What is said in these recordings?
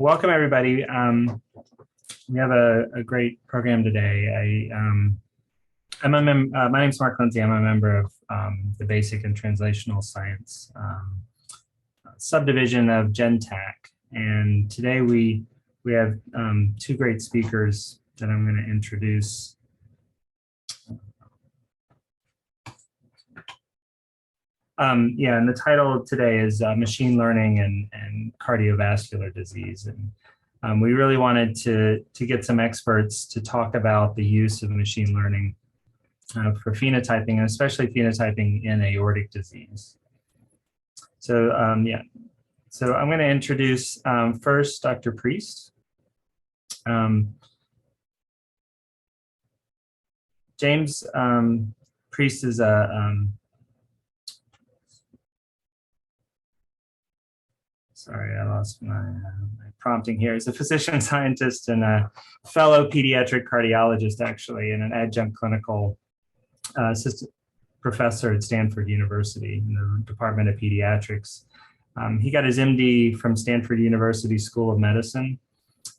Welcome, everybody. We have a great program today. My name's Mark Lindsay. I'm a member of the Basic and Translational Science subdivision of GenTAC. And today we have two great speakers that I'm going to introduce. And the title today is Machine Learning and Cardiovascular Disease. And we really wanted to get some experts to talk about the use of machine learning for phenotyping, and especially phenotyping in aortic disease. So so I'm going to introduce first Dr. Priest. James Priest is sorry, I lost my prompting here. He's a physician scientist and a fellow pediatric cardiologist, actually, and an adjunct clinical assistant professor at Stanford University in the Department of Pediatrics. He got his MD from Stanford University School of Medicine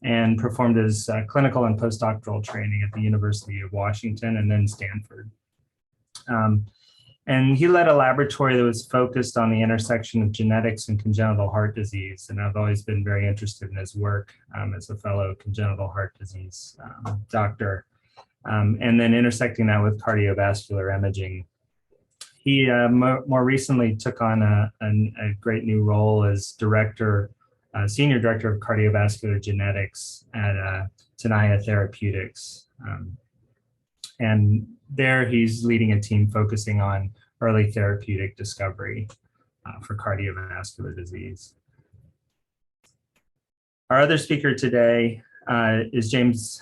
and performed his clinical and postdoctoral training at the University of Washington and then Stanford. And he led a laboratory that was focused on the intersection of genetics and congenital heart disease. And I've always been very interested in his work as a fellow congenital heart disease doctor. And then intersecting that with cardiovascular imaging. He more recently took on a great new role as senior director of cardiovascular genetics at Tenaya Therapeutics. And there he's leading a team focusing on early therapeutic discovery for cardiovascular disease. Our other speaker today is James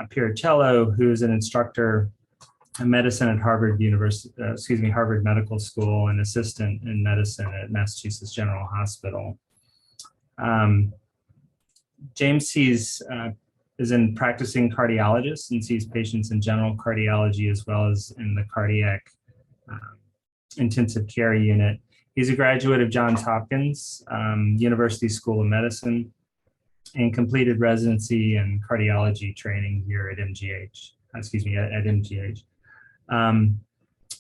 Pirruccello, who is an instructor in medicine at Harvard Medical School and assistant in medicine at Massachusetts General Hospital. James is a practicing cardiologist and sees patients in general cardiology as well as in the cardiac intensive care unit. He's a graduate of Johns Hopkins University School of Medicine and completed residency and cardiology training here at MGH.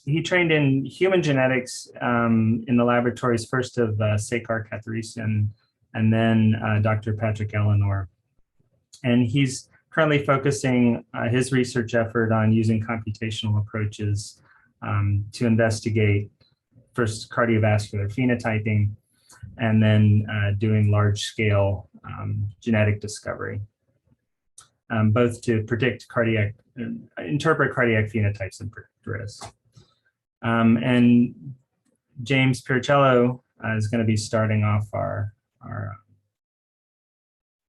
He trained in human genetics in the laboratories first of Sekar Katharisian and then Dr. Patrick Eleanor. And he's currently focusing his research effort on using computational approaches to investigate first cardiovascular phenotyping and then doing large-scale genetic discovery, both to interpret cardiac phenotypes and predict risk. And James Pirruccello is going to be starting off our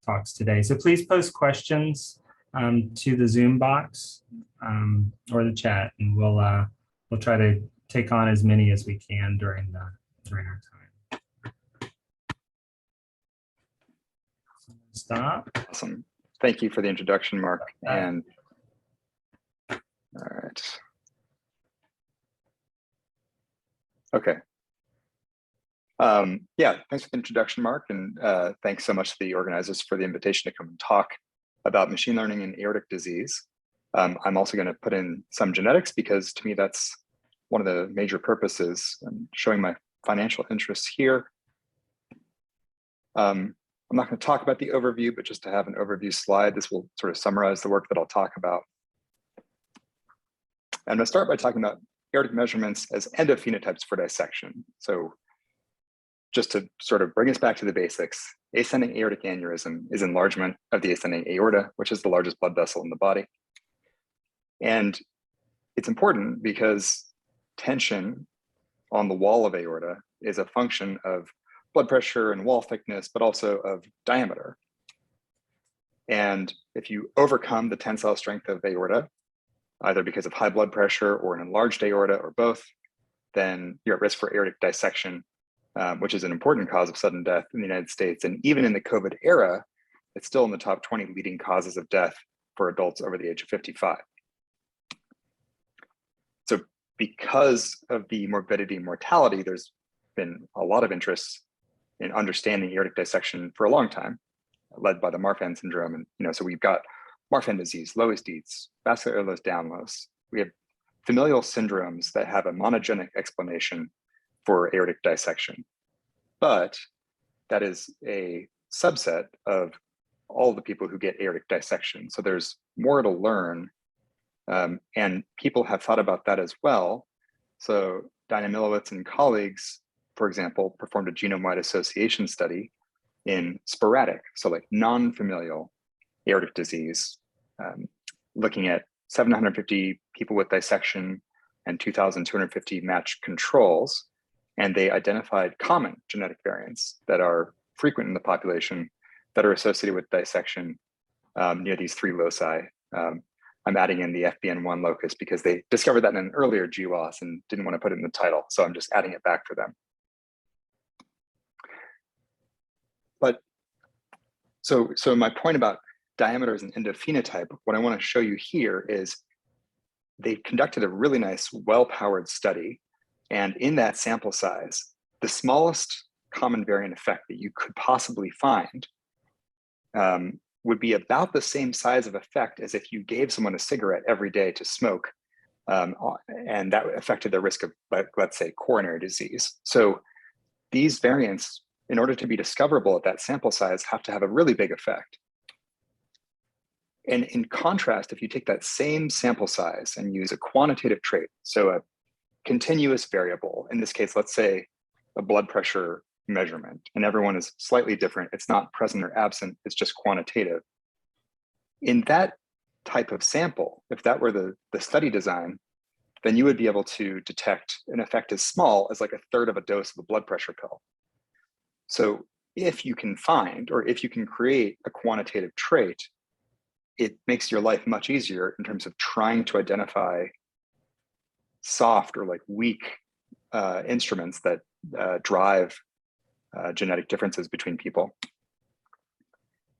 talks today. So please post questions to the Zoom box or the chat, and we'll try to take on as many as we can during our time. Stop. Awesome. Thank you for the introduction, Mark. And all right. Okay. Yeah, thanks for the introduction, Mark, and thanks so much to the organizers for the invitation to come and talk about machine learning and aortic disease. I'm also going to put in some genetics because to me that's one of the major purposes. I'm showing my financial interests here. I'm not going to talk about the overview, but just to have an overview slide, this will sort of summarize the work that I'll talk about. I'm going to start by talking about aortic measurements as endophenotypes for dissection. So just to sort of bring us back to the basics, ascending aortic aneurysm is enlargement of the ascending aorta, which is the largest blood vessel in the body. And it's important because tension on the wall of aorta is a function of blood pressure and wall thickness, but also of diameter. And if you overcome the tensile strength of aorta, either because of high blood pressure or an enlarged aorta or both, then you're at risk for aortic dissection, which is an important cause of sudden death in the United States. And even in the COVID era, it's still in the top 20 leading causes of death for adults over the age of 55. So because of the morbidity and mortality, there's been a lot of interest in understanding aortic dissection for a long time. led by the Marfan syndrome. And, so we've got Marfan disease, Loeys Dietz, vascular Ehlers Danlos. We have familial syndromes that have a monogenic explanation for aortic dissection. But that is a subset of all the people who get aortic dissection. So there's more to learn. And people have thought about that as well. So Dinah Milowitz and colleagues, for example, performed a genome-wide association study in sporadic, so like non-familial aortic disease, looking at 750 people with dissection and 2,250 matched controls. And they identified common genetic variants that are frequent in the population that are associated with dissection near these three loci. I'm adding in the FBN1 locus because they discovered that in an earlier GWAS and didn't want to put it in the title. So I'm just adding it back for them. But so my point about diameters and endophenotype, what I want to show you here is they conducted a really nice, well-powered study. And in that sample size, the smallest common variant effect that you could possibly find would be about the same size of effect as if you gave someone a cigarette every day to smoke, and that affected their risk of, let's say, coronary disease. So these variants, in order to be discoverable at that sample size, have to have a really big effect. And in contrast, if you take that same sample size and use a quantitative trait, so a continuous variable, in this case, let's say a blood pressure measurement, and everyone is slightly different. It's not present or absent, it's just quantitative. In that type of sample, if that were the study design, then you would be able to detect an effect as small as like a third of a dose of a blood pressure pill. So if you can find, or if you can create a quantitative trait, it makes your life much easier in terms of trying to identify soft or like weak instruments that drive genetic differences between people.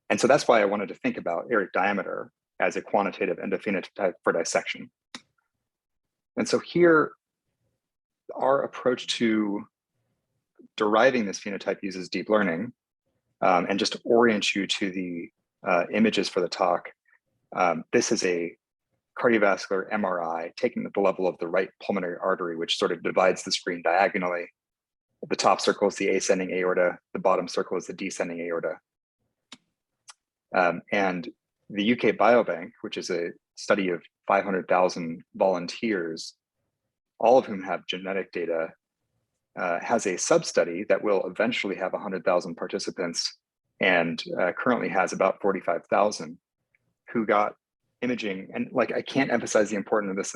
And so that's why I wanted to think about aortic diameter as a quantitative endophenotype for dissection. And so here, our approach to deriving this phenotype uses deep learning. And just to orient you to the images for the talk, this is a cardiovascular MRI taken at the level of the right pulmonary artery, which sort of divides the screen diagonally. The top circle is the ascending aorta, the bottom circle is the descending aorta. And the UK Biobank, which is a study of 500,000 volunteers, all of whom have genetic data, has a sub-study that will eventually have 100,000 participants and currently has about 45,000 who got imaging. And like, I can't emphasize the importance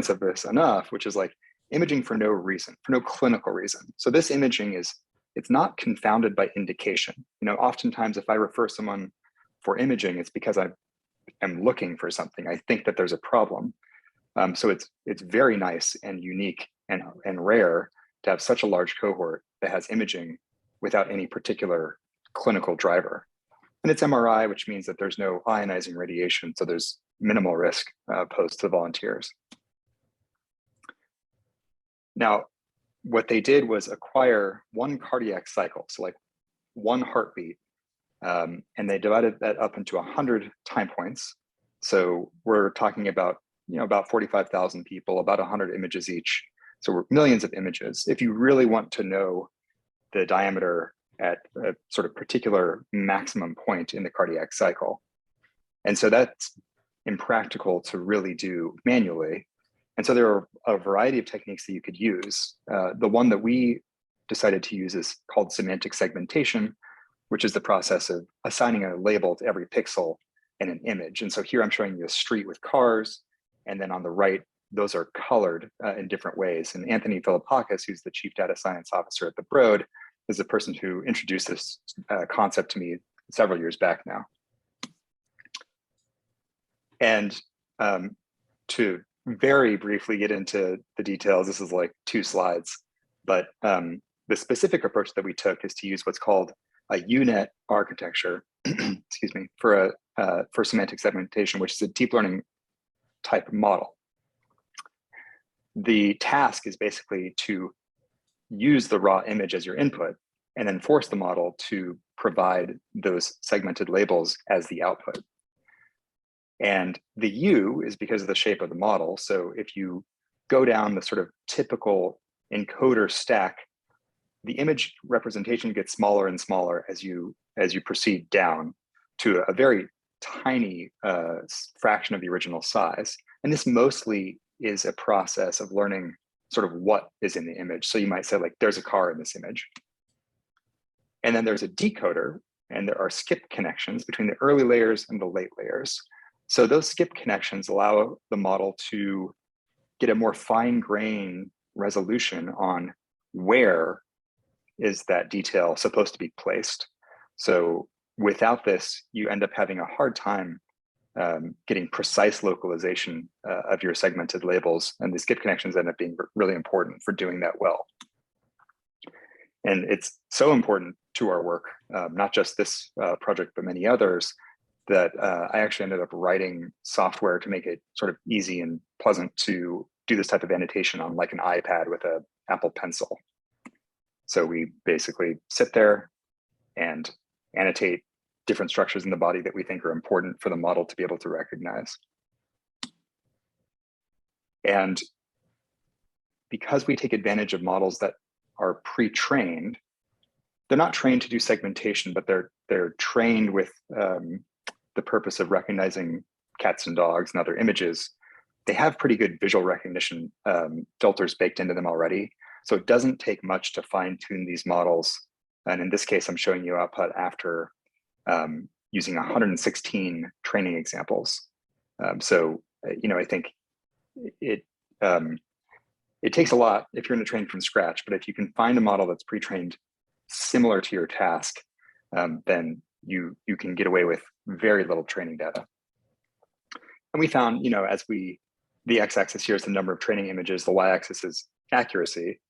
of this enough, which is like imaging for no reason, for no clinical reason. So this imaging it's not confounded by indication. Oftentimes if I refer someone for imaging, it's because I am looking for something. I think that there's a problem. So it's very nice and unique and rare to have such a large cohort that has imaging without any particular clinical driver. And it's MRI, which means that there's no ionizing radiation, so there's minimal risk posed to the volunteers. Now, what they did was acquire one cardiac cycle, so like one heartbeat, and they divided that up into 100 time points. So we're talking about, about 45,000 people, about 100 images each. So we're millions of images. If you really want to know the diameter at a sort of particular maximum point in the cardiac cycle. And so that's impractical to really do manually. And so there are a variety of techniques that you could use. The one that we decided to use is called semantic segmentation, which is the process of assigning a label to every pixel in an image. And so here I'm showing you a street with cars, and then on the right, those are colored in different ways. And Anthony Philippakis, who's the chief data science officer at the Broad, is the person who introduced this concept to me several years back now. And to very briefly get into the details, this is like 2 slides, but the specific approach that we took is to use what's called a UNet architecture, excuse me, for semantic segmentation, which is a deep learning type model. The task is basically to use the raw image as your input and then force the model to provide those segmented labels as the output. And the U is because of the shape of the model. So if you go down the sort of typical encoder stack, the image representation gets smaller and smaller as you proceed down to a very tiny fraction of the original size. And this mostly is a process of learning sort of what is in the image. So you might say, like, there's a car in this image. And then there's a decoder, and there are skip connections between the early layers and the late layers. So those skip connections allow the model to get a more fine-grained resolution on where is that detail supposed to be placed. So without this, you end up having a hard time getting precise localization of your segmented labels, and the skip connections end up being really important for doing that well. And it's so important to our work, not just this project, but many others, that I actually ended up writing software to make it sort of easy and pleasant to do this type of annotation on, like, an iPad with an Apple Pencil. So we basically sit there and annotate different structures in the body that we think are important for the model to be able to recognize. And because we take advantage of models that are pre-trained, they're not trained to do segmentation, but they're trained with the purpose of recognizing cats and dogs and other images. They have pretty good visual recognition filters baked into them already. So it doesn't take much to fine tune these models. And in this case, I'm showing you output after using 116 training examples. So, I think it takes a lot if you're going to train from scratch, but if you can find a model that's pre-trained similar to your task, then you can get away with very little training data. And we found, the x-axis here is the number of training images, the y-axis is accuracy.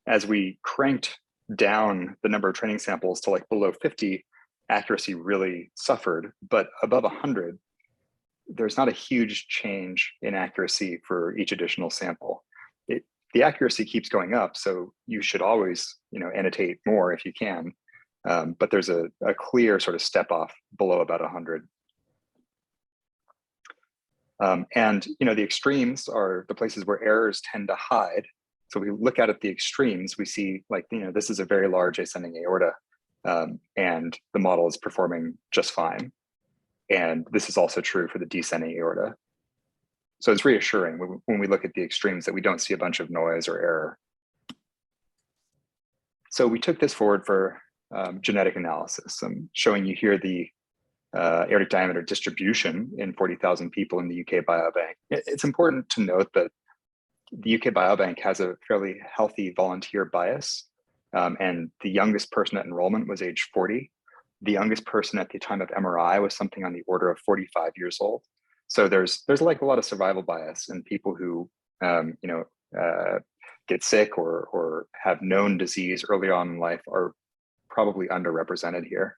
As we cranked down the number of training samples to, like, below 50, accuracy really suffered, but above 100, there's not a huge change in accuracy for each additional sample. The accuracy keeps going up, so you should always, annotate more if you can, but there's a clear sort of step off below about 100. And the extremes are the places where errors tend to hide. So we look at the extremes, we see, like, this is a very large ascending aorta, and the model is performing just fine. And this is also true for the descending aorta. So it's reassuring when we look at the extremes that we don't see a bunch of noise or error. So we took this forward for genetic analysis. I'm showing you here the aortic diameter distribution in 40,000 people in the UK Biobank. It's important to note that the UK Biobank has a fairly healthy volunteer bias, and the youngest person at enrollment was age 40. The youngest person at the time of MRI was something on the order of 45 years old. So there's like a lot of survival bias, and people who get sick or have known disease early on in life are probably underrepresented here.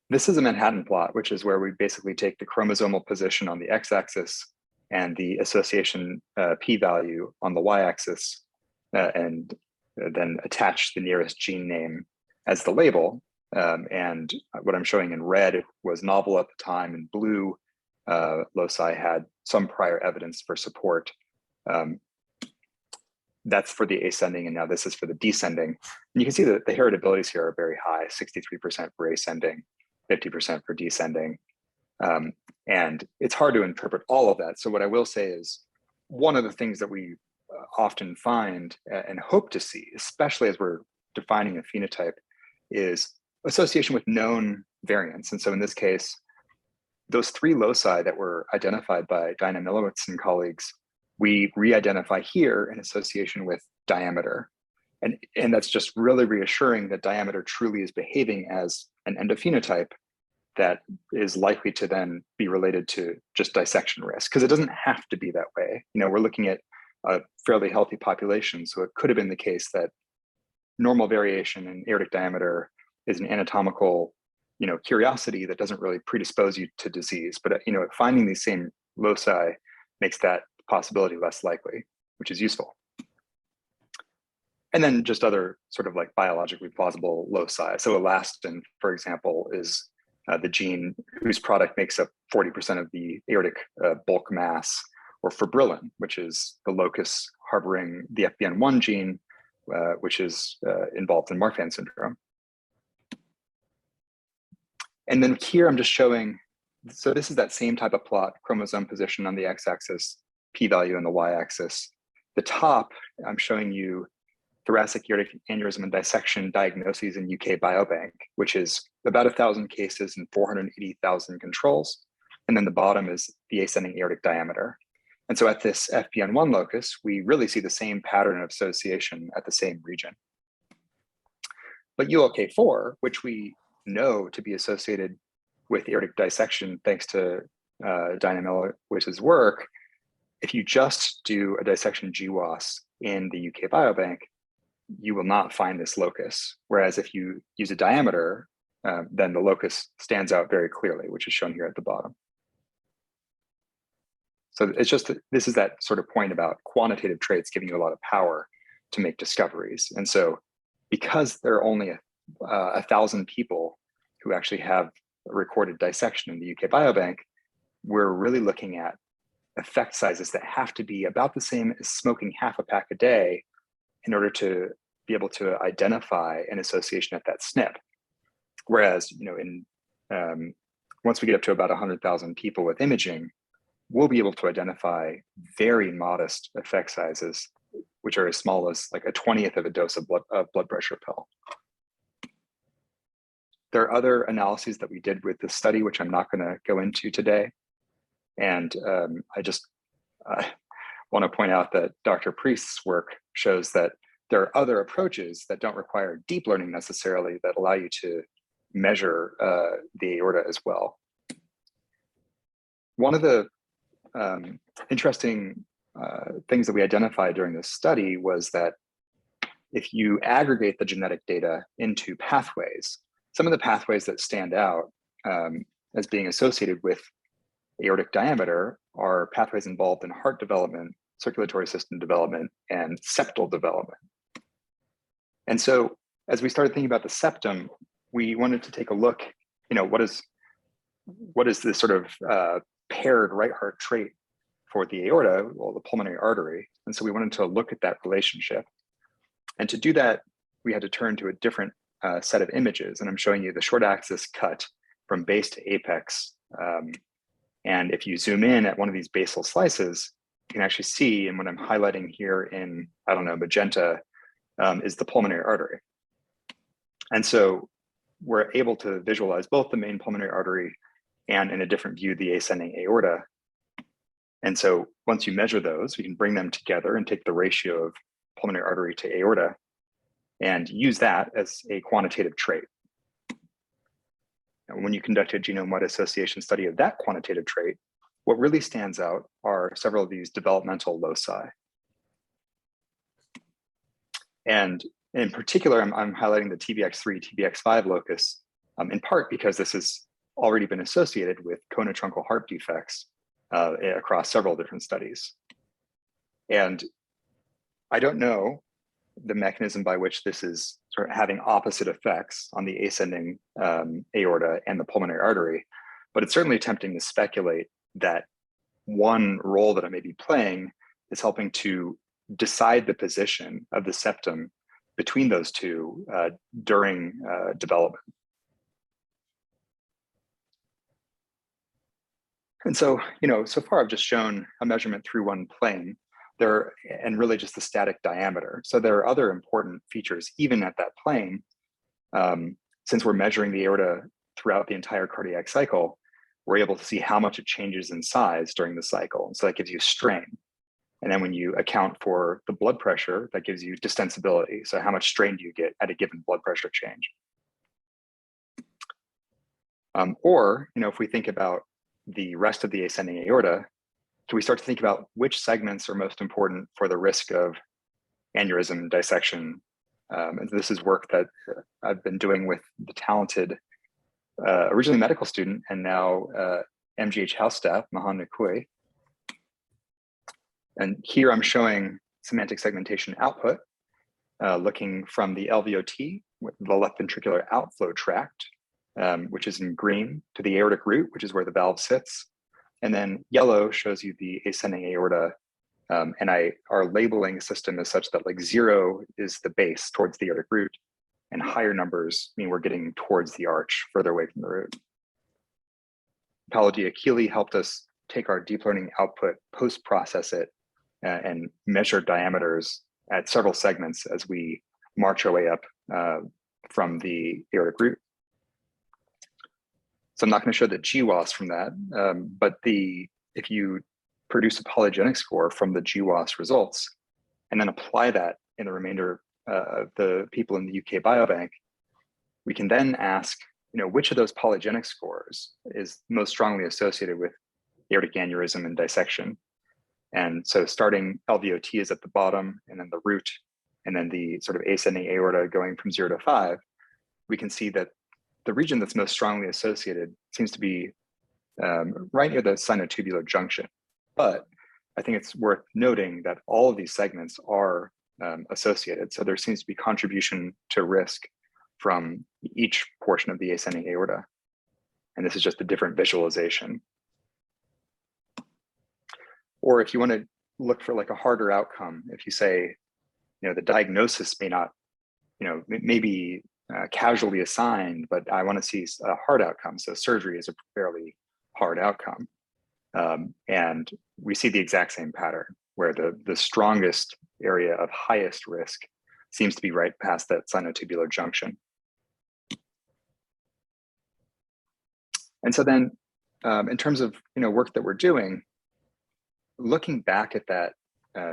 This is a Manhattan plot, which is where we basically take the chromosomal position on the x-axis and the association p-value on the y-axis, and then attach the nearest gene name as the label. And what I'm showing in red was novel at the time, and blue loci had some prior evidence for support. That's for the ascending, and now this is for the descending. And you can see that the heritabilities here are very high, 63% for ascending, 50% for descending. And it's hard to interpret all of that. So what I will say is, one of the things that we often find and hope to see, especially as we're defining a phenotype, is association with known variants. And so in this case, those 3 loci that were identified by Dinah Milowitz and colleagues, we re-identify here in association with diameter. And that's just really reassuring that diameter truly is behaving as an endophenotype that is likely to then be related to just dissection risk, because it doesn't have to be that way. We're looking at a fairly healthy population, so it could have been the case that normal variation in aortic diameter is an anatomical, curiosity that doesn't really predispose you to disease. But finding these same loci makes that possibility less likely, which is useful. And then just other sort of like biologically plausible loci. So elastin, for example, is the gene whose product makes up 40% of the aortic bulk mass, or fibrillin, which is the locus harboring the FBN1 gene, which is involved in Marfan syndrome. And then here I'm just showing, so this is that same type of plot, chromosome position on the x-axis, p-value on the y-axis. The top, I'm showing you thoracic aortic aneurysm and dissection diagnoses in UK Biobank, which is about 1,000 cases and 480,000 controls. And then the bottom is the ascending aortic diameter. And so at this FBN1 locus, we really see the same pattern of association at the same region. But ULK4, which we know to be associated with aortic dissection thanks to Dinah Milowitz's work, if you just do a dissection GWAS in the UK Biobank, you will not find this locus. Whereas if you use a diameter, then the locus stands out very clearly, which is shown here at the bottom. So it's just, this is that sort of point about quantitative traits giving you a lot of power to make discoveries. And so because there are only 1,000 people who actually have recorded dissection in the UK Biobank, we're really looking at effect sizes that have to be about the same as smoking half a pack a day in order to be able to identify an association at that SNP. Whereas, you know, in once we get up to about 100,000 people with imaging, we'll be able to identify very modest effect sizes, which are as small as like a 20th of a dose of blood pressure pill. There are other analyses that we did with this study, which I'm not going to go into today. And I just want to point out that Dr. Priest's work shows that there are other approaches that don't require deep learning necessarily that allow you to measure the aorta as well. One of the interesting things that we identified during this study was that if you aggregate the genetic data into pathways, some of the pathways that stand out as being associated with aortic diameter are pathways involved in heart development, circulatory system development, and septal development. And so as we started thinking about the septum, we wanted to take a look, you know, what is this sort of paired right heart trait for the aorta, well, the pulmonary artery. And so we wanted to look at that relationship. And to do that, we had to turn to a different set of images. And I'm showing you the short axis cut from base to apex. And if you zoom in at one of these basal slices, you can actually see, and what I'm highlighting here in, I don't know, magenta, is the pulmonary artery. And so we're able to visualize both the main pulmonary artery and in a different view, the ascending aorta. And so once you measure those, we can bring them together and take the ratio of pulmonary artery to aorta and use that as a quantitative trait. And when you conduct a genome-wide association study of that quantitative trait, what really stands out are several of these developmental loci. And in particular, I'm highlighting the TBX3, TBX5 locus, in part because this has already been associated with conotruncal heart defects across several different studies. And I don't know the mechanism by which this is sort of having opposite effects on the ascending aorta and the pulmonary artery, but it's certainly tempting to speculate that one role that it may be playing is helping to decide the position of the septum between those two during development. And so, you know, so far I've just shown a measurement through one plane there, and really just the static diameter. So there are other important features even at that plane. Since we're measuring the aorta throughout the entire cardiac cycle, we're able to see how much it changes in size during the cycle. So that gives you strain. And then when you account for the blood pressure, that gives you distensibility. So how much strain do you get at a given blood pressure change? Or, you know, if we think about the rest of the ascending aorta, do we start to think about which segments are most important for the risk of aneurysm dissection? And this is work that I've been doing with the talented, originally medical student and now MGH house staff, Mahan Nukui. And here I'm showing semantic segmentation output. looking from the LVOT, the left ventricular outflow tract, which is in green, to the aortic root, which is where the valve sits. And then yellow shows you the ascending aorta. And our labeling system is such that like 0 is the base towards the aortic root, and higher numbers mean we're getting towards the arch, further away from the root. Pathology Achille helped us take our deep learning output, post-process it, and measure diameters at several segments as we march our way up from the aortic root. So I'm not going to show the GWAS from that, but if you produce a polygenic score from the GWAS results and then apply that in the remainder of the people in the UK Biobank, we can then ask, which of those polygenic scores is most strongly associated with aortic aneurysm and dissection. And so starting LVOT is at the bottom, and then the root, and then the sort of ascending aorta going from 0 to 5, we can see that the region that's most strongly associated seems to be right near the sinotubular junction. But I think it's worth noting that all of these segments are associated. So there seems to be contribution to risk from each portion of the ascending aorta. And this is just a different visualization. Or if you want to look for like a harder outcome, if you say, the diagnosis may not, maybe casually assigned, but I want to see a hard outcome. So surgery is a fairly hard outcome. And we see the exact same pattern where the strongest area of highest risk seems to be right past that sinotubular junction. And so then in terms of work that we're doing, looking back at that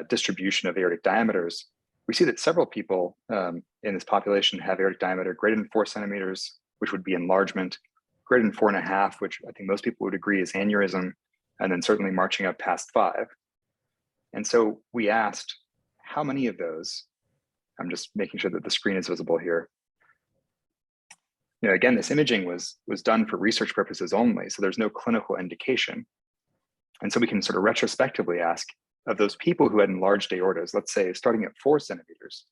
distribution of aortic diameters, we see that several people in this population have aortic diameter greater than 4 centimeters, which would be enlargement, greater than 4.5, which I think most people would agree is aneurysm, and then certainly marching up past 5. And so we asked, how many of those, I'm just making sure that the screen is visible here. Again, this imaging was done for research purposes only, so there's no clinical indication. And so we can sort of retrospectively ask, of those people who had enlarged aortas, let's say starting at 4 centimeters,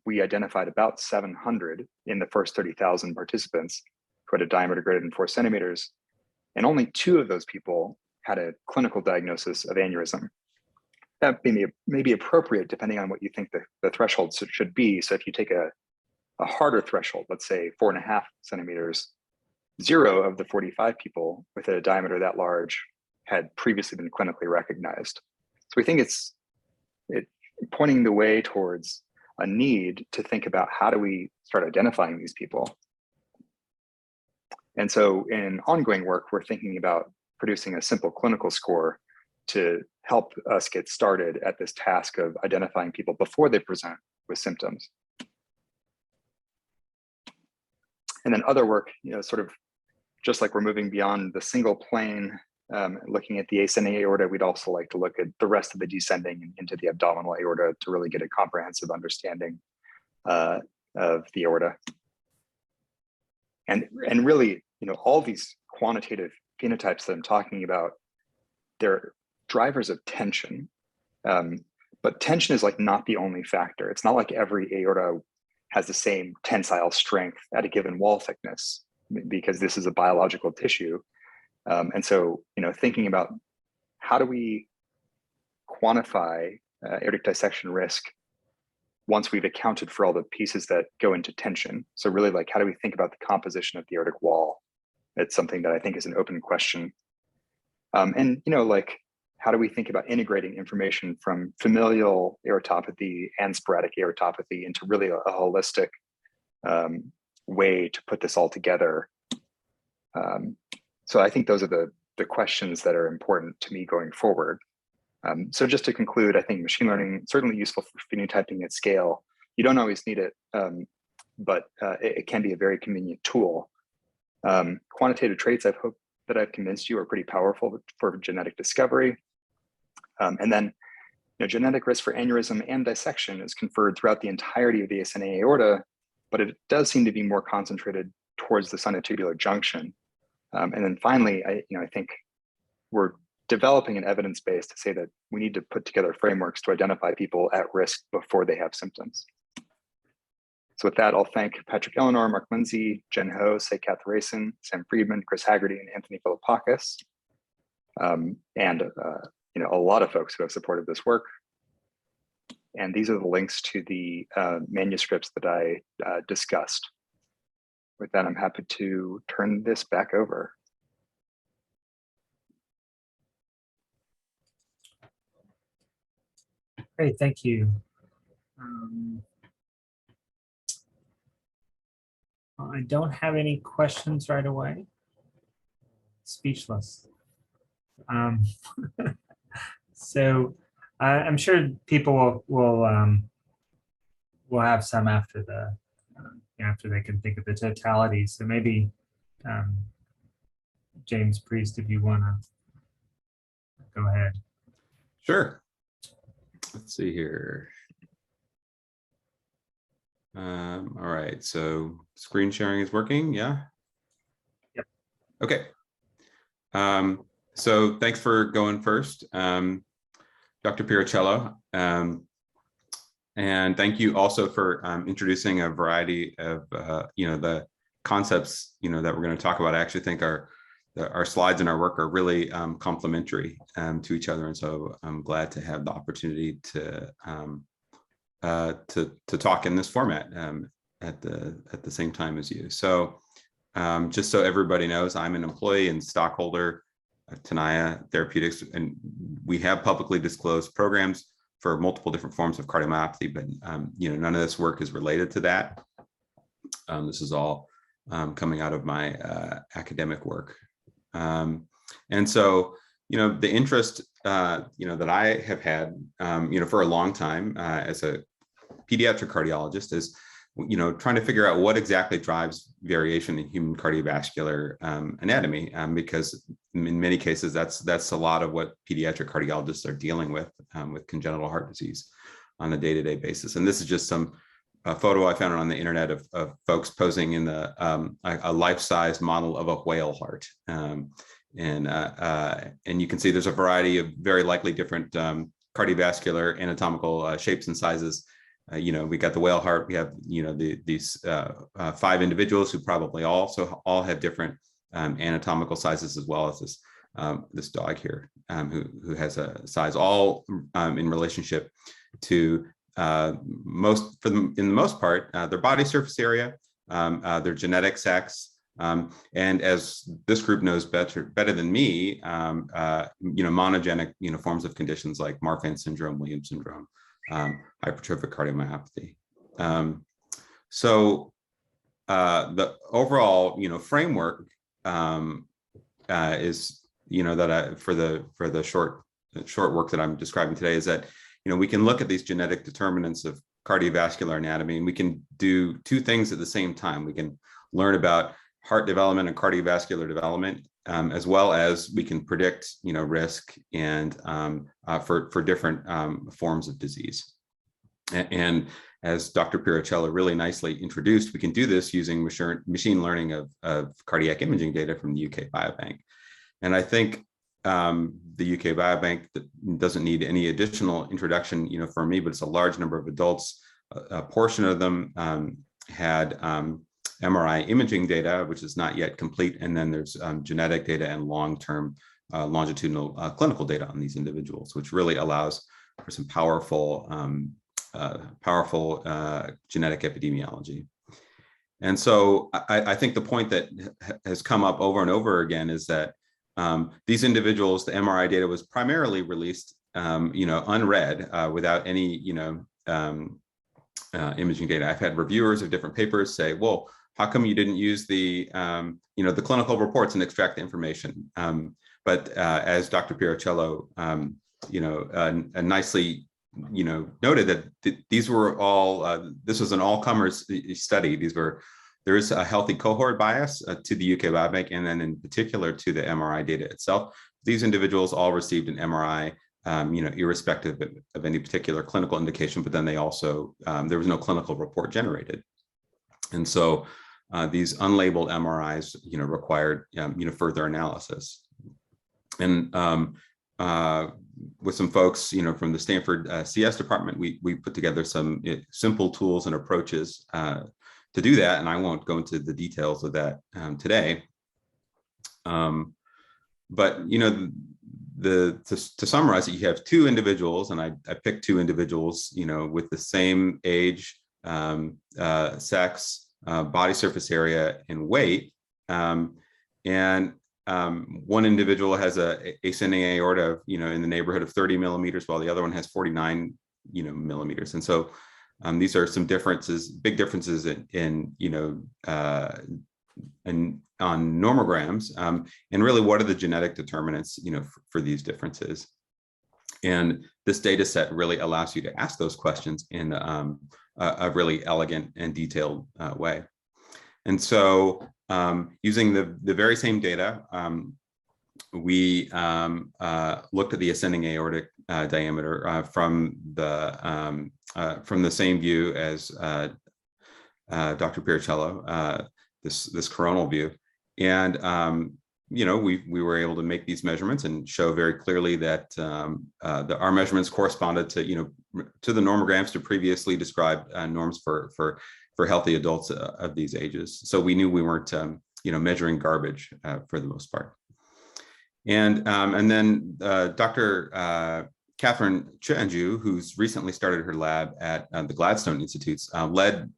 we identified about 700 in the first 30,000 participants who had a diameter greater than 4 centimeters. And only 2 of those people had a clinical diagnosis of aneurysm. That may be appropriate depending on what you think the threshold should be. So if you take a harder threshold, let's say 4.5 centimeters, 0 of the 45 people with a diameter that large had previously been clinically recognized. So we think it's pointing the way towards a need to think about how do we start identifying these people. And so in ongoing work, we're thinking about producing a simple clinical score to help us get started at this task of identifying people before they present with symptoms. And then other work, sort of just like we're moving beyond the single plane, looking at the ascending aorta, we'd also like to look at the rest of the descending into the abdominal aorta to really get a comprehensive understanding of the aorta. And really, all these quantitative phenotypes that I'm talking about, they're drivers of tension. But tension is like not the only factor. It's not like every aorta has the same tensile strength at a given wall thickness, because this is a biological tissue. And so, thinking about how do we quantify aortic dissection risk once we've accounted for all the pieces that go into tension. So really, like, how do we think about the composition of the aortic wall? It's something that I think is an open question. And, like, how do we think about integrating information from familial aortopathy and sporadic aortopathy into really a holistic way to put this all together? So I think those are the questions that are important to me going forward. So just to conclude, I think machine learning is certainly useful for phenotyping at scale. You don't always need it, but it can be a very convenient tool. Quantitative traits, I hope that I've convinced you, are pretty powerful for genetic discovery. And then genetic risk for aneurysm and dissection is conferred throughout the entirety of the ascending aorta, but it does seem to be more concentrated towards the sinotubular junction. And then finally, I think we're developing an evidence base to say that we need to put together frameworks to identify people at risk before they have symptoms. So with that, I'll thank Patrick Eleanor, Mark Lindsay, Jen Ho, Say Katharayson, Sam Friedman, Chris Haggerty, and Anthony Philippakis, and a lot of folks who have supported this work. And these are the links to the manuscripts that I discussed. With that, I'm happy to turn this back over. Great, thank you. I don't have any questions right away. Speechless. So I'm sure people will have some after after they can think of the totality. So maybe James Priest, if you want to go ahead. Sure. Let's see here. All right, so screen sharing is working, yeah? Yep. Okay. So thanks for going first, Dr. Pirruccello. And thank you also for introducing a variety of, the concepts, that we're going to talk about. I actually think our slides and our work are really complementary to each other. And so I'm glad to have the opportunity to talk in this format at the same time as you. So just so everybody knows, I'm an employee and stockholder of Tenaya Therapeutics, and we have publicly disclosed programs for multiple different forms of cardiomyopathy, but none of this work is related to that. This is all coming out of my academic work. And so, the interest, that I have had, for a long time as a pediatric cardiologist is, trying to figure out what exactly drives variation in human cardiovascular anatomy, because in many cases, that's a lot of what pediatric cardiologists are dealing with congenital heart disease on a day-to-day basis. And this is just a photo I found on the internet of folks posing in a life-size model of a whale heart. And you can see there's a variety of very likely different cardiovascular anatomical shapes and sizes. We got the whale heart. We have, these 5 individuals who probably also all have different anatomical sizes, as well as this dog here, who has a size, all in relationship to in the most part, their body surface area, their genetic sex, and as this group knows better than me, monogenic, forms of conditions like Marfan syndrome, Williams syndrome, hypertrophic cardiomyopathy. So the overall, framework is, that for the short work that I'm describing today is that, we can look at these genetic determinants of cardiovascular anatomy, and we can do 2 things at the same time. We can learn about heart development and cardiovascular development, as well as we can predict, risk and for different forms of disease. And as Dr. Pirruccello really nicely introduced, we can do this using machine learning of cardiac imaging data from the UK Biobank. And I think the UK Biobank doesn't need any additional introduction, for me, but it's a large number of adults. A portion of them had MRI imaging data, which is not yet complete. And then there's genetic data and long-term longitudinal clinical data on these individuals, which really allows for some powerful genetic epidemiology. And so I think the point that has come up over and over again is that these individuals, the MRI data was primarily released, unread, without any, imaging data. I've had reviewers of different papers say, well, how come you didn't use the, the clinical reports and extract the information? But as Dr. Pirruccello, nicely, noted that these were all, this was an all-comers study. There is a healthy cohort bias to the UK Biobank, and then in particular to the MRI data itself. These individuals all received an MRI, irrespective of any particular clinical indication, but then they also, there was no clinical report generated. And so these unlabeled MRIs, required, further analysis. And with some folks, from the Stanford CS department, we put together some simple tools and approaches to do that, and I won't go into the details of that today. But to summarize it, you have two individuals, and I picked two individuals, with the same age, sex, body surface area, and weight, and one individual has a ascending aorta, in the neighborhood of 30 millimeters, while the other one has 49, millimeters. And so these are some differences, big differences in on normograms, and really what are the genetic determinants, for these differences. And this data set really allows you to ask those questions in a really elegant and detailed way. And so using the very same data, we looked at the ascending aortic diameter from the same view as Dr. Pirruccello, this coronal view. And we were able to make these measurements and show very clearly that our measurements corresponded to the normograms, to previously described norms for healthy adults of these ages. So we knew we weren't measuring garbage for the most part. And then Dr. Catherine Chianju, who's recently started her lab at the Gladstone Institutes, led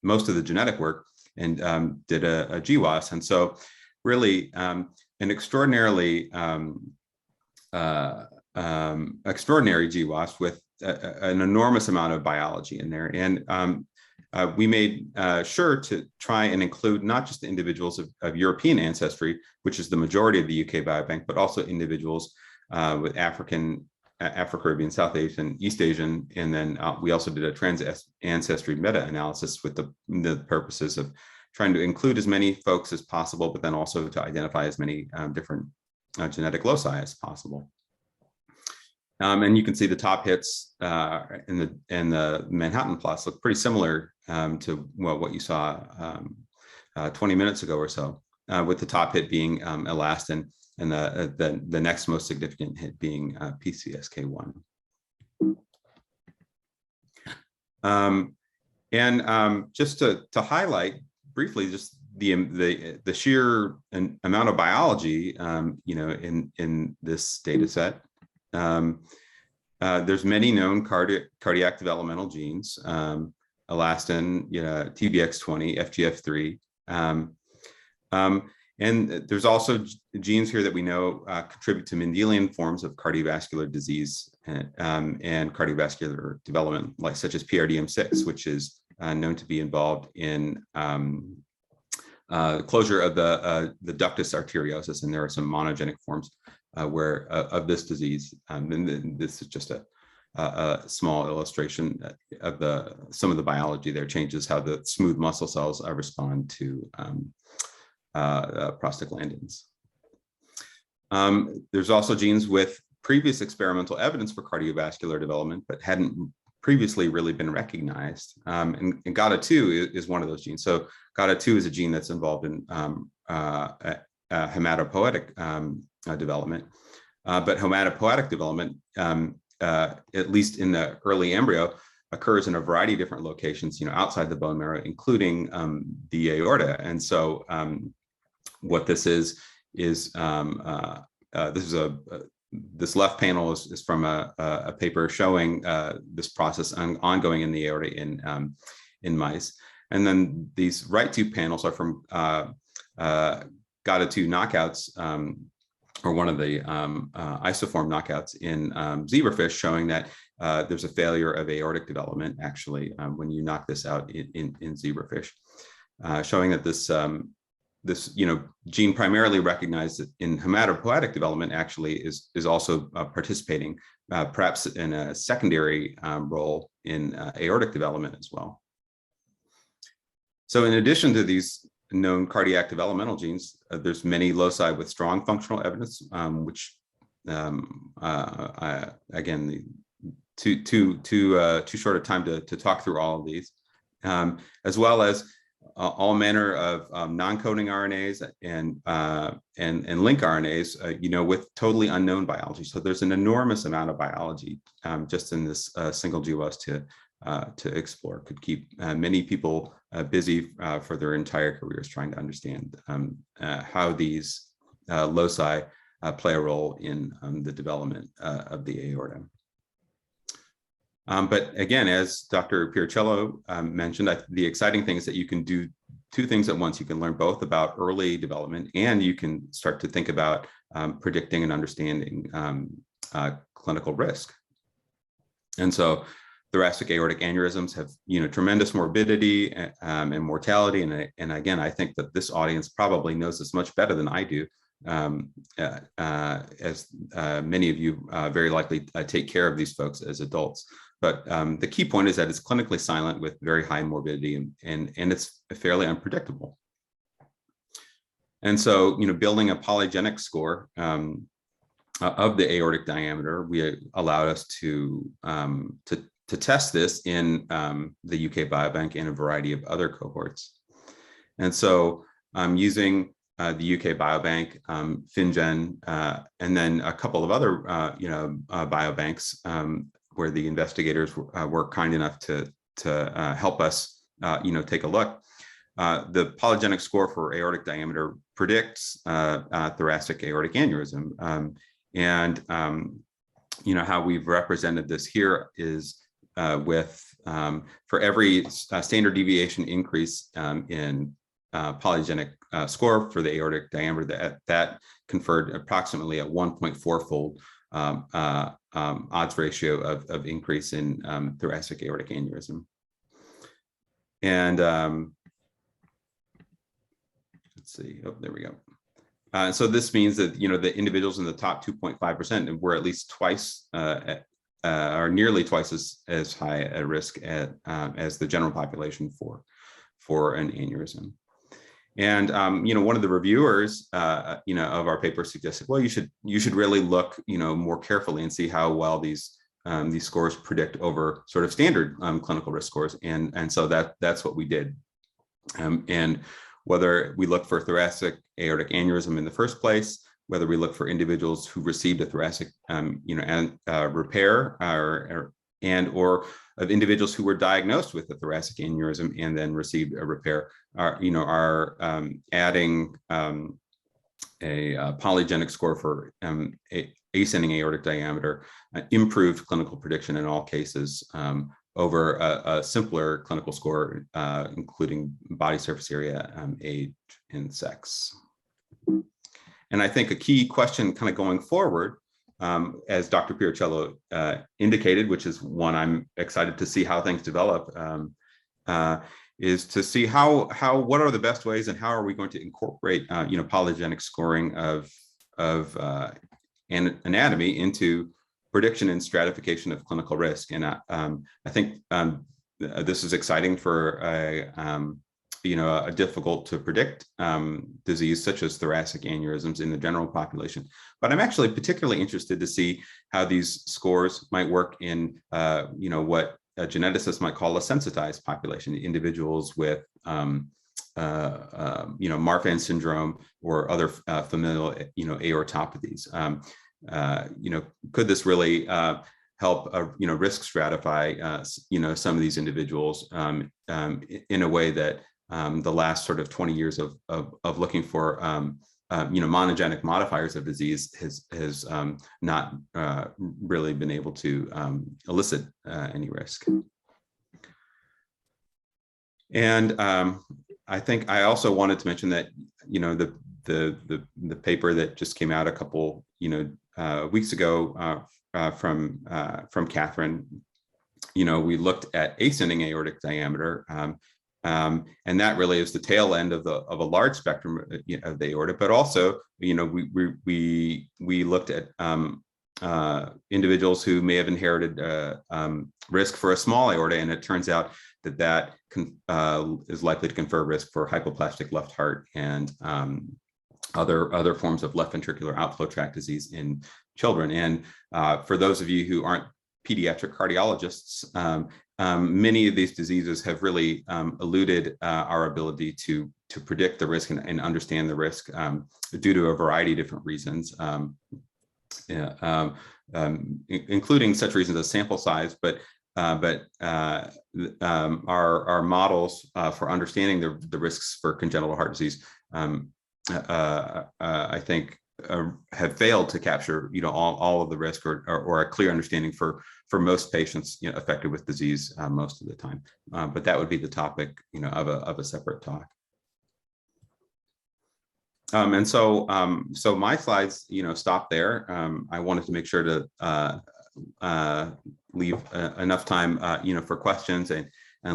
most of the genetic work and did a GWAS. And so really an extraordinarily extraordinary GWAS with an enormous amount of biology in there. And we made sure to try and include not just individuals of European ancestry, which is the majority of the UK Biobank, but also individuals with Afro-Caribbean, South Asian, East Asian, and then we also did a trans-ancestry meta-analysis with the purposes of trying to include as many folks as possible, but then also to identify as many different genetic loci as possible. And you can see the top hits in the Manhattan plots look pretty similar to what you saw 20 minutes ago or so, with the top hit being elastin, and the next most significant hit being PCSK1. Just to highlight briefly, just the sheer amount of biology, in this data set. There's many known cardiac developmental genes, elastin, TBX20, FGF3. And there's also genes here that we know contribute to Mendelian forms of cardiovascular disease and cardiovascular development, such as PRDM6, which is known to be involved in closure of the ductus arteriosus, and there are some monogenic forms of this disease. And this is just a small illustration of some of the biology there. Changes how the smooth muscle cells respond to prostaglandins. There's also genes with previous experimental evidence for cardiovascular development, but hadn't previously really been recognized. And GATA2 is one of those genes. So GATA2 is a gene that's involved in hematopoietic development. But hematopoietic development, at least in the early embryo, occurs in a variety of different locations, outside the bone marrow, including the aorta. And so what this is this left panel is from a paper showing this process ongoing in the aorta in mice. And then these right two panels are from GATA2 knockouts, or one of the isoform knockouts in zebrafish, showing that there's a failure of aortic development, actually, when you knock this out in zebrafish, showing that this gene primarily recognized in hematopoietic development actually is also participating, perhaps in a secondary role in aortic development as well. So in addition to these known cardiac developmental genes, there's many loci with strong functional evidence, which again, too short a time to talk through all of these, as well as all manner of non-coding RNAs and link RNAs, with totally unknown biology. So there's an enormous amount of biology just in this single GWAS to explore. Could keep many people busy for their entire careers trying to understand how these loci play a role in the development of the aorta. But again, as Dr. Pirruccello mentioned, the exciting thing is that you can do two things at once. You can learn both about early development, and you can start to think about predicting and understanding clinical risk. And so thoracic aortic aneurysms have tremendous morbidity and mortality. And again, I think that this audience probably knows this much better than I do, as many of you very likely take care of these folks as adults. But the key point is that it's clinically silent with very high morbidity, and it's fairly unpredictable. And so, building a polygenic score of the aortic diameter, we allowed us to test this in the UK Biobank and a variety of other cohorts. And so using the UK Biobank, FinGen, and then a couple of other biobanks where the investigators were kind enough to help us take a look. The polygenic score for aortic diameter predicts thoracic aortic aneurysm. How we've represented this here is with for every standard deviation increase in polygenic score for the aortic diameter, that conferred approximately a 1.4-fold odds ratio of increase in thoracic aortic aneurysm. And let's see, oh, there we go. So this means that, the individuals in the top 2.5% were at least twice or nearly twice as high a risk as the general population for an aneurysm. And one of the reviewers, of our paper suggested, well, you should really look, more carefully and see how well these scores predict over sort of standard clinical risk scores, and so that's what we did. And whether we look for thoracic aortic aneurysm in the first place, whether we look for individuals who received a thoracic, repair, or of individuals who were diagnosed with a thoracic aneurysm and then received a repair, are adding a polygenic score for ascending aortic diameter, improved clinical prediction in all cases over a simpler clinical score, including body surface area, age, and sex. And I think a key question kind of going forward, as Dr. Pirruccello indicated, which is one I'm excited to see how things develop, is to see what are the best ways and how are we going to incorporate polygenic scoring of anatomy into prediction and stratification of clinical risk. And I think this is exciting for a difficult to predict disease such as thoracic aneurysms in the general population. But I'm actually particularly interested to see how these scores might work in what geneticists might call a sensitized population, individuals with Marfan syndrome or other familial aortopathies. Could this really help risk stratify some of these individuals in a way that the last sort of 20 years of looking for monogenic modifiers of disease has not really been able to elicit any risk. And I think I also wanted to mention that the paper that just came out a couple weeks ago from Catherine, we looked at ascending aortic diameter. And that really is the tail end of a large spectrum of the aorta, but also, we looked at individuals who may have inherited risk for a small aorta, and it turns out that is likely to confer risk for hypoplastic left heart and other forms of left ventricular outflow tract disease in children. And for those of you who aren't pediatric cardiologists, many of these diseases have really eluded our ability to predict the risk and understand the risk due to a variety of different reasons, including such reasons as sample size, but our models for understanding the risks for congenital heart disease, I think, have failed to capture, all of the risk or a clear understanding for most patients, affected with disease most of the time. But that would be the topic, of a separate talk. And so my slides, stop there. I wanted to make sure to leave enough time, for questions and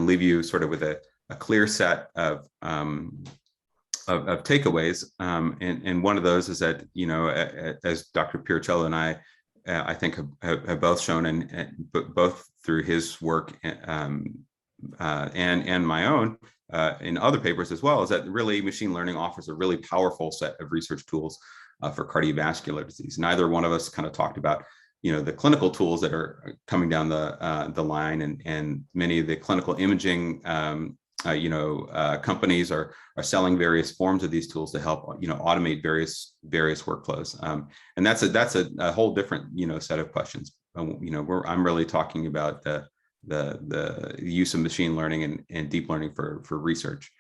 leave you sort of with a clear set of takeaways. And one of those is that, as Dr. Pirruccello and I think have both shown, and both through his work and my own in other papers as well, is that really machine learning offers a really powerful set of research tools for cardiovascular disease. Neither one of us kind of talked about, the clinical tools that are coming down the line, and many of the clinical imaging companies are selling various forms of these tools to help automate various workflows, and that's a whole different set of questions. I'm really talking about the use of machine learning and deep learning for research.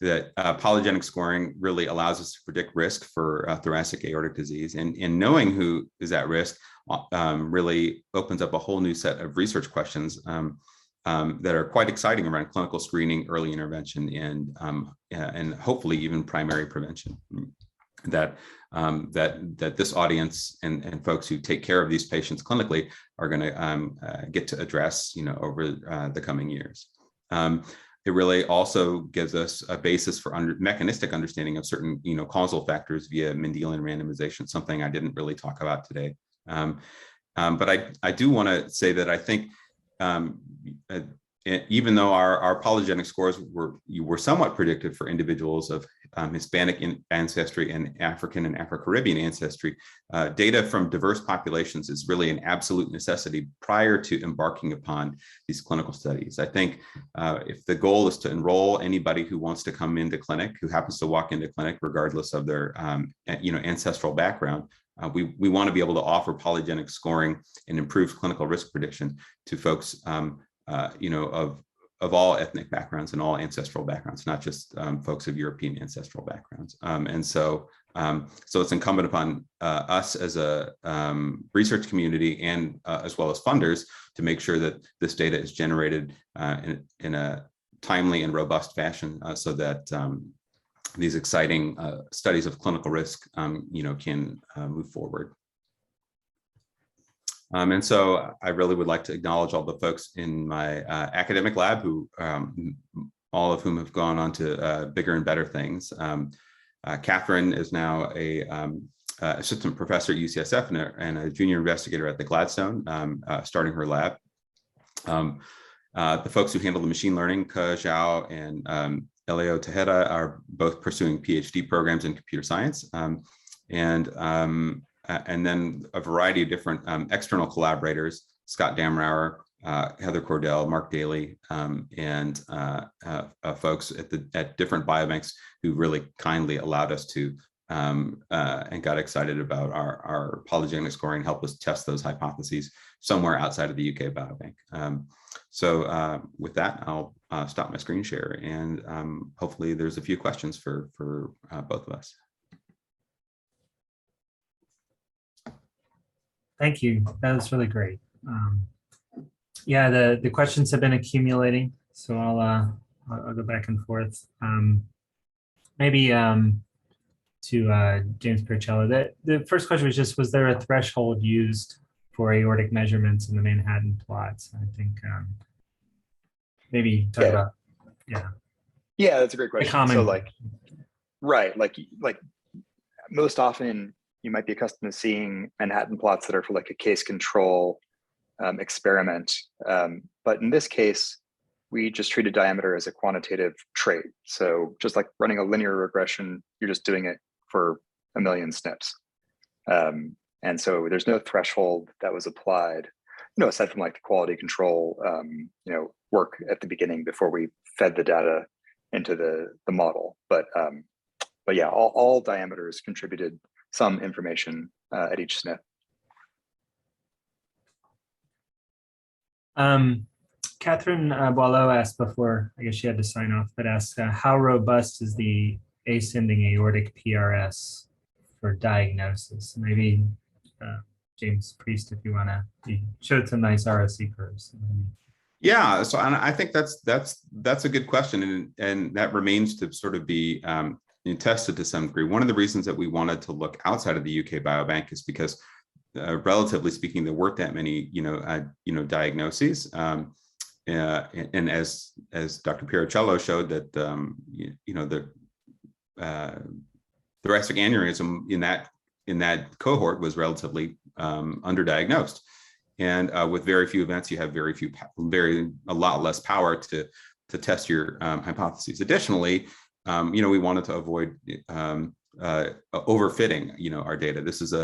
That polygenic scoring really allows us to predict risk for thoracic aortic disease, and knowing who is at risk really opens up a whole new set of research questions that are quite exciting around clinical screening, early intervention, and hopefully even primary prevention. That this audience and folks who take care of these patients clinically are going to get to address, over the coming years. It really also gives us a basis for mechanistic understanding of certain, causal factors via Mendelian randomization, something I didn't really talk about today. But I do want to say that I think even though our polygenic scores were somewhat predictive for individuals of Hispanic ancestry and African and Afro-Caribbean ancestry, data from diverse populations is really an absolute necessity prior to embarking upon these clinical studies. I think if the goal is to enroll anybody who wants to come into clinic, who happens to walk into clinic, regardless of their ancestral background, we want to be able to offer polygenic scoring and improved clinical risk prediction to folks of all ethnic backgrounds and all ancestral backgrounds, not just folks of European ancestral backgrounds. And so it's incumbent upon us as a research community and as well as funders to make sure that this data is generated in a timely and robust fashion, so that these exciting studies of clinical risk, can move forward. And so I really would like to acknowledge all the folks in my academic lab who, all of whom have gone on to bigger and better things. Catherine is now a assistant professor at UCSF and a junior investigator at the Gladstone, starting her lab. The folks who handle the machine learning, Ke Zhao and Elio Tejeda, are both pursuing PhD programs in computer science. And then a variety of different external collaborators, Scott Damrauer, Heather Cordell, Mark Daly, and folks at different biobanks who really kindly allowed us to and got excited about our polygenic scoring, help us test those hypotheses somewhere outside of the UK biobank. So with that, I'll stop my screen share, and hopefully there's a few questions for both of us. Thank you. That was really great. Yeah, the questions have been accumulating, so I'll go back and forth. Maybe to James Pirruccello. The first question was just, was there a threshold used for aortic measurements in the Manhattan plots? I think maybe talk about, Yeah, that's a great question. So like most often you might be accustomed to seeing Manhattan plots that are for like a case control experiment. But in this case, we just treated diameter as a quantitative trait. So just like running a linear regression, you're just doing it for a million SNPs. And so there's no threshold that was applied. aside from like the quality control, work at the beginning before we fed the data into the model. But yeah, all diameters contributed some information at each SNP. Catherine Boileau asked before, I guess she had to sign off, but asked how robust is the ascending aortic PRS for diagnosis? Maybe James Priest, if you want to, you showed some nice ROC curves. Yeah, so and I think that's a good question, and that remains to sort of be tested to some degree. One of the reasons that we wanted to look outside of the UK Biobank is because, relatively speaking, there weren't that many diagnoses, and as Dr. Pirruccello showed that the thoracic aneurysm in that cohort was relatively underdiagnosed. And with very few events, you have a lot less power to test your hypotheses. Additionally, we wanted to avoid overfitting, our data. This is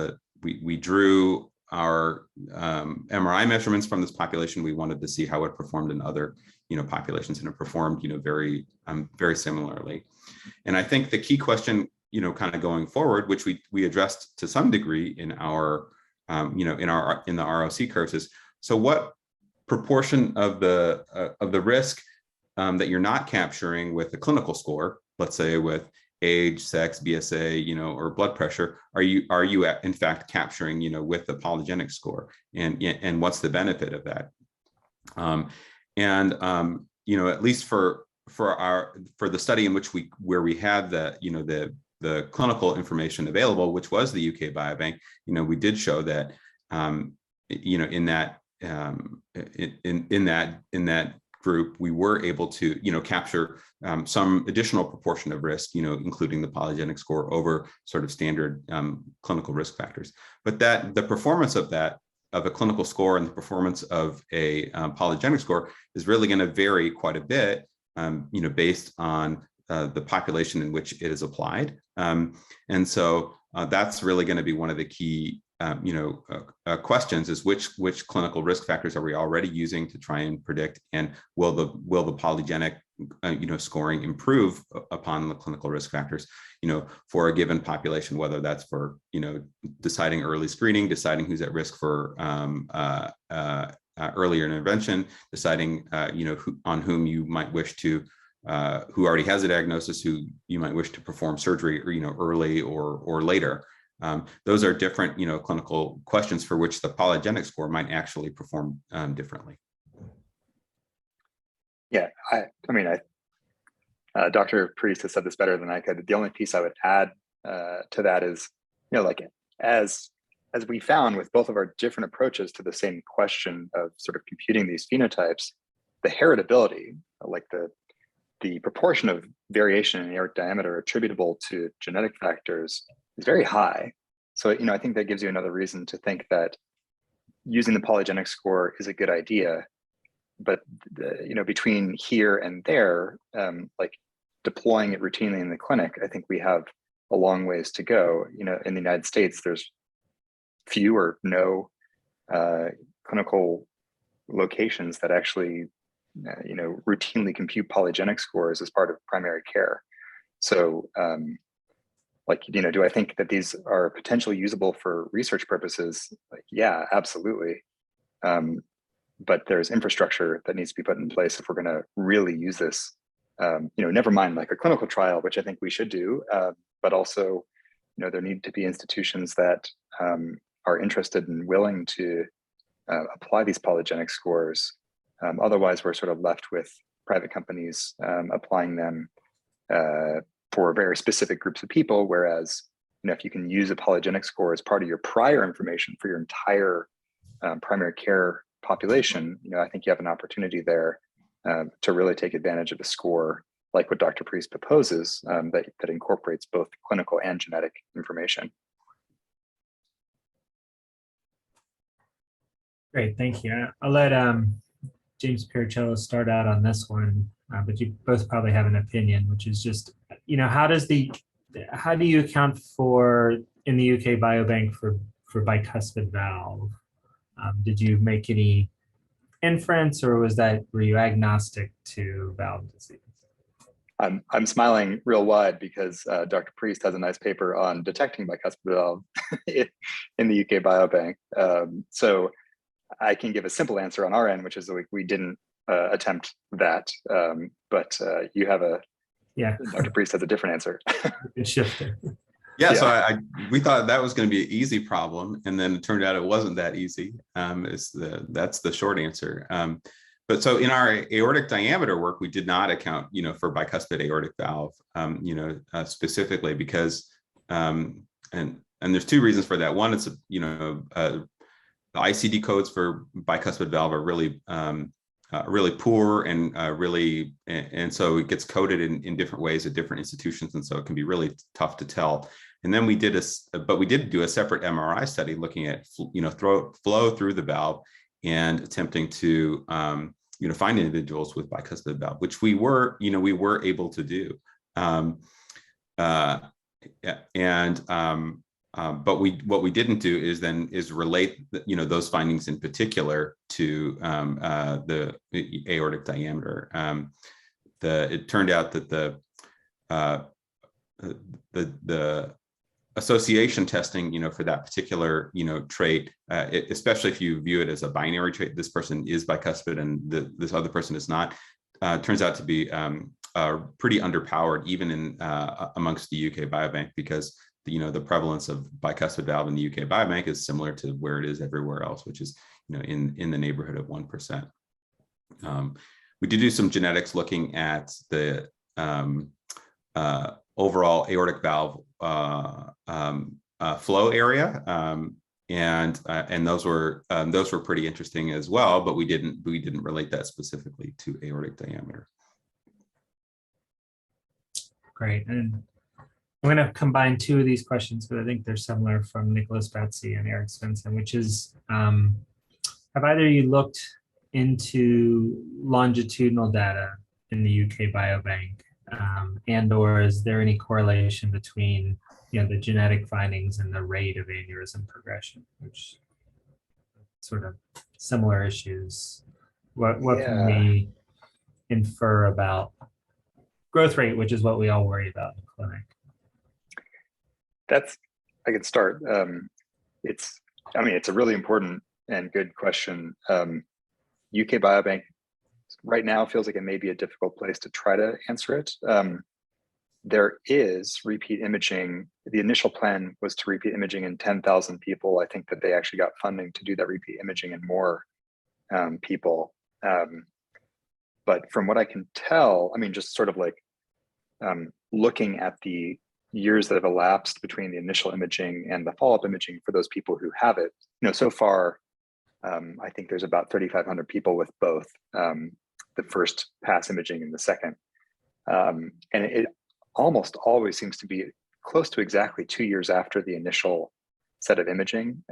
we drew our MRI measurements from this population. We wanted to see how it performed in other, populations, and it performed, very similarly. And I think the key question, kind of going forward, which we addressed to some degree in our in the ROC curves, is so what proportion of the risk that you're not capturing with the clinical score, let's say with age, sex, BSA, or blood pressure, are you in fact capturing, with the polygenic score, and what's the benefit of that? At least for the study in which where we had the clinical information available, which was the UK Biobank, we did show that, in that group, we were able to, capture some additional proportion of risk, including the polygenic score over sort of standard clinical risk factors. But the performance of a clinical score and the performance of a polygenic score is really going to vary quite a bit, based on the population in which it is applied. And so that's really going to be one of the key questions, is which clinical risk factors are we already using to try and predict, and will the polygenic scoring improve upon the clinical risk factors for a given population, whether that's for deciding early screening, deciding who's at risk for earlier intervention, deciding on whom you might wish to who already has a diagnosis, who you might wish to perform surgery early or later. Those are different clinical questions for which the polygenic score might actually perform differently. Yeah, Dr. Priest has said this better than I could. The only piece I would add to that is, as we found with both of our different approaches to the same question of sort of computing these phenotypes, the heritability, like the proportion of variation in aortic diameter attributable to genetic factors is very high. So, I think that gives you another reason to think that using the polygenic score is a good idea. But, between here and there, like deploying it routinely in the clinic, I think we have a long ways to go. In the United States, there's few or no clinical locations that actually routinely compute polygenic scores as part of primary care. So, do I think that these are potentially usable for research purposes? Yeah, absolutely. But there's infrastructure that needs to be put in place if we're going to really use this. Never mind like a clinical trial, which I think we should do, but also, there need to be institutions that are interested and willing to apply these polygenic scores. Otherwise, we're sort of left with private companies applying them for very specific groups of people. Whereas, if you can use a polygenic score as part of your prior information for your entire primary care population, I think you have an opportunity there to really take advantage of a score like what Dr. Priest proposes, that incorporates both clinical and genetic information. Great, thank you. I'll let James Pirruccello start out on this one, but you both probably have an opinion, which is just, how do you account for in the UK Biobank for bicuspid valve? Did you make any inference, or were you agnostic to valve disease? I'm smiling real wide because Dr. Priest has a nice paper on detecting bicuspid valve in the UK Biobank. So I can give a simple answer on our end, which is that we didn't attempt that. But you have Dr. Priest has a different answer. It shifted. Yeah, so we thought that was going to be an easy problem, and then it turned out it wasn't that easy. That's the short answer. But so in our aortic diameter work, we did not account, for bicuspid aortic valve, specifically because, and there's two reasons for that. One, it's the ICD codes for bicuspid valve are really really poor and and so it gets coded in different ways at different institutions, and so it can be really tough to tell. And then we did do a separate MRI study looking at flow through the valve and attempting to find individuals with bicuspid valve, which we were able to do. But what we didn't do is relate those findings in particular to the aortic diameter. It turned out that the association testing for that particular trait, especially if you view it as a binary trait, this person is bicuspid and this other person is not, turns out to be pretty underpowered even in amongst the UK Biobank, because the prevalence of bicuspid valve in the UK Biobank is similar to where it is everywhere else, which is in the neighborhood of 1%. We did do some genetics looking at the overall aortic valve flow area, and those were pretty interesting as well, but we didn't relate that specifically to aortic diameter. Great. And I'm going to combine two of these questions, but I think they're similar, from Nicholas Betsy and Eric Svensson, which is, have either of you looked into longitudinal data in the UK Biobank, and or is there any correlation between the genetic findings and the rate of aneurysm progression, which sort of similar issues? What can we infer about growth rate, which is what we all worry about in the clinic? I could start. It's a really important and good question. UK Biobank right now feels like it may be a difficult place to try to answer it. There is repeat imaging. The initial plan was to repeat imaging in 10,000 people. I think that they actually got funding to do that repeat imaging in more people. But from what I can tell, just sort of like looking at the years that have elapsed between the initial imaging and the follow-up imaging for those people who have it, so far, I think there's about 3,500 people with both the first pass imaging and the second. And it almost always seems to be close to exactly 2 years after the initial set of imaging.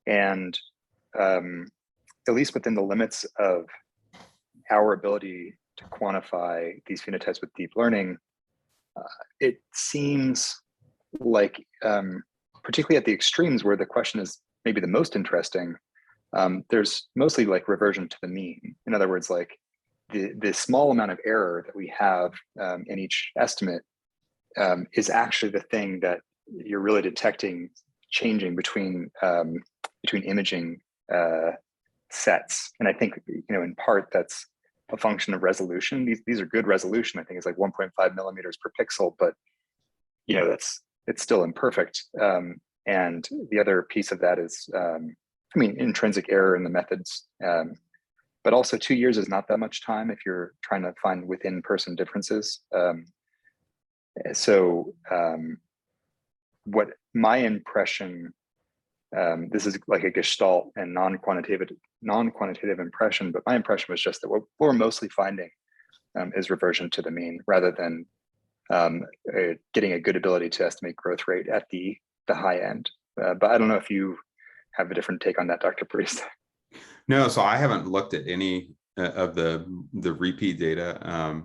And at least within the limits of our ability to quantify these phenotypes with deep learning, it seems like, particularly at the extremes where the question is maybe the most interesting, there's mostly like reversion to the mean. In other words, like the small amount of error that we have in each estimate is actually the thing that you're really detecting changing between imaging sets. And I think, in part that's a function of resolution. These are good resolution. I think it's like 1.5 millimeters per pixel, but it's still imperfect. And the other piece of that is, intrinsic error in the methods. But also 2 years is not that much time if you're trying to find within person differences. What my impression, this is like a gestalt and non-quantitative impression, but my impression was just that what we're mostly finding is reversion to the mean, rather than getting a good ability to estimate growth rate at the high end. But I don't know if you have a different take on that, Dr. Priest. No, so I haven't looked at any of the repeat data,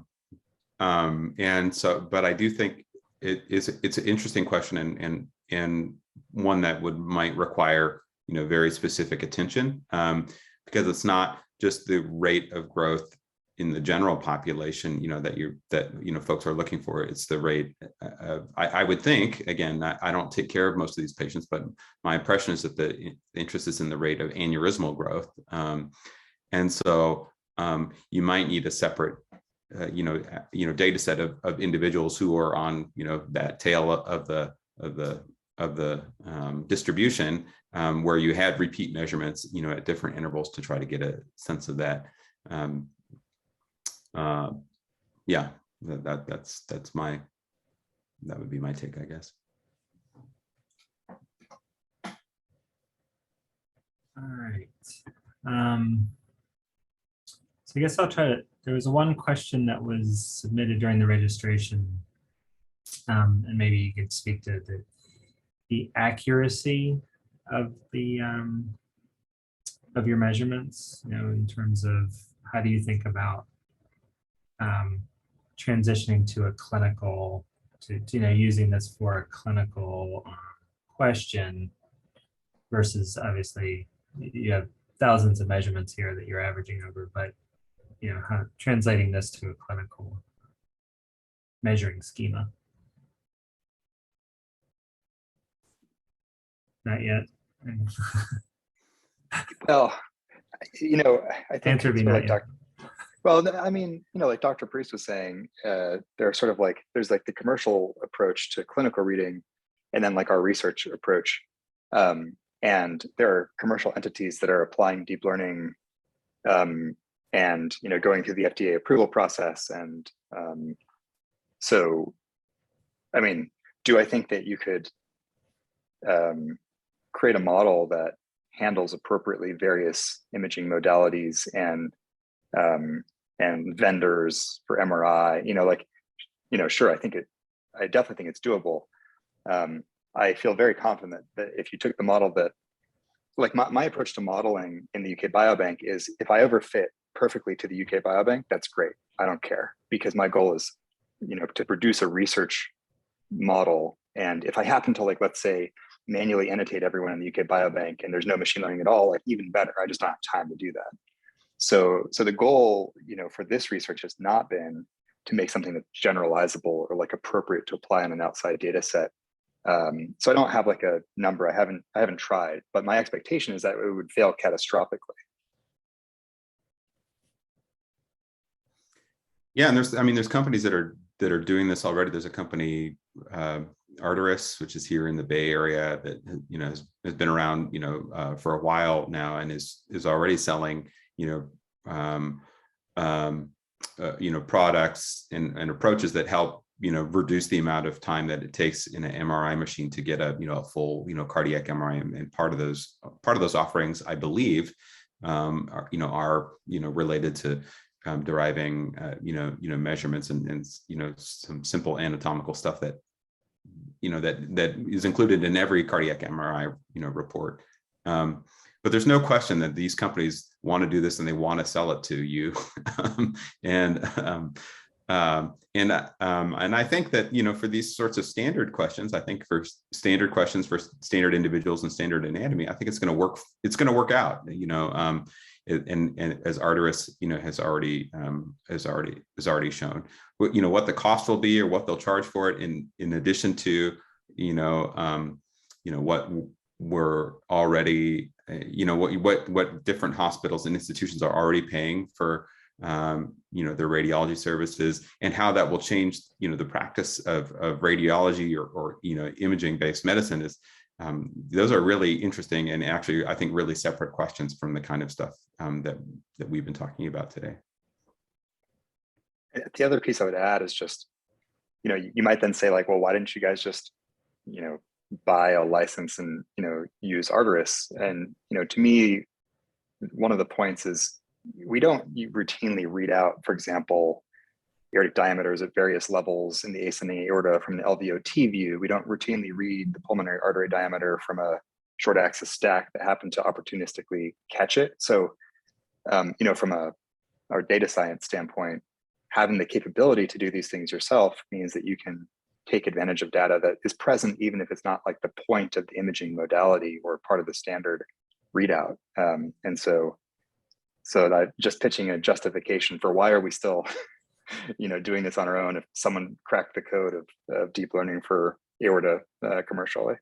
and so, but I do think it's an interesting question and one that might require very specific attention, because it's not just the rate of growth in the general population, that folks are looking for. It's the rate of, I would think, again, I don't take care of most of these patients, but my impression is that the interest is in the rate of aneurysmal growth. And so you might need a separate, data set of individuals who are on, that tail of the distribution, where you had repeat measurements, at different intervals to try to get a sense of that. Yeah, that would be my take, I guess. All right. So I guess I'll try to, there was one question that was submitted during the registration, and maybe you could speak to the accuracy of the of your measurements, in terms of how do you think about transitioning to a clinical, using this for a clinical question versus, obviously you have thousands of measurements here that you're averaging over, but how translating this to a clinical measuring schema. Not yet. Well, I think Answer be not yet. Well, I mean, like Dr. Priest was saying, there are sort of there's like the commercial approach to clinical reading, and then like our research approach. And there are commercial entities that are applying deep learning, and going through the FDA approval process. And so, I mean, do I think that you could create a model that handles appropriately various imaging modalities and vendors for MRI? Sure, I definitely think it's doable. I feel very confident that if you took the model that, like my approach to modeling in the UK Biobank is, if I overfit perfectly to the UK Biobank, that's great. I don't care, because my goal is, to produce a research model. And if I happen to, let's say, manually annotate everyone in the UK Biobank and there's no machine learning at all, even better. I just don't have time to do that. So the goal, for this research has not been to make something that's generalizable or appropriate to apply on an outside data set. So I don't have a number. I haven't tried, but my expectation is that it would fail catastrophically. Yeah, and there's companies that are doing this already. There's a company, Arteris, which is here in the Bay Area, that has been around for a while now, and is already selling products and approaches that help reduce the amount of time that it takes in an MRI machine to get a full cardiac MRI. And part of those offerings, I believe, are related to deriving measurements and some simple anatomical stuff that that is included in every cardiac MRI report. But there's no question that these companies want to do this and they want to sell it to you. And I think that for these sorts of standard questions, I think for standard questions for standard individuals and standard anatomy, I think it's going to work. It's going to work out. And as Arteris has already shown, what the cost will be or what they'll charge for it, in addition to what we're already what different hospitals and institutions are already paying for their radiology services, and how that will change the practice of radiology or imaging based medicine. Is those are really interesting, and actually I think really separate questions from the kind of stuff that we've been talking about today. The other piece I would add is just, you might then say well, why didn't you guys just, buy a license and, use Arteris? And, to me, one of the points is we don't routinely read out, for example, aortic diameters at various levels in the ascending aorta from the LVOT view. We don't routinely read the pulmonary artery diameter from a short axis stack that happened to opportunistically catch it. So, from our data science standpoint, having the capability to do these things yourself means that you can take advantage of data that is present, even if it's not like the point of the imaging modality or part of the standard readout. And so that just pitching a justification for why are we still, doing this on our own if someone cracked the code of deep learning for aorta commercially.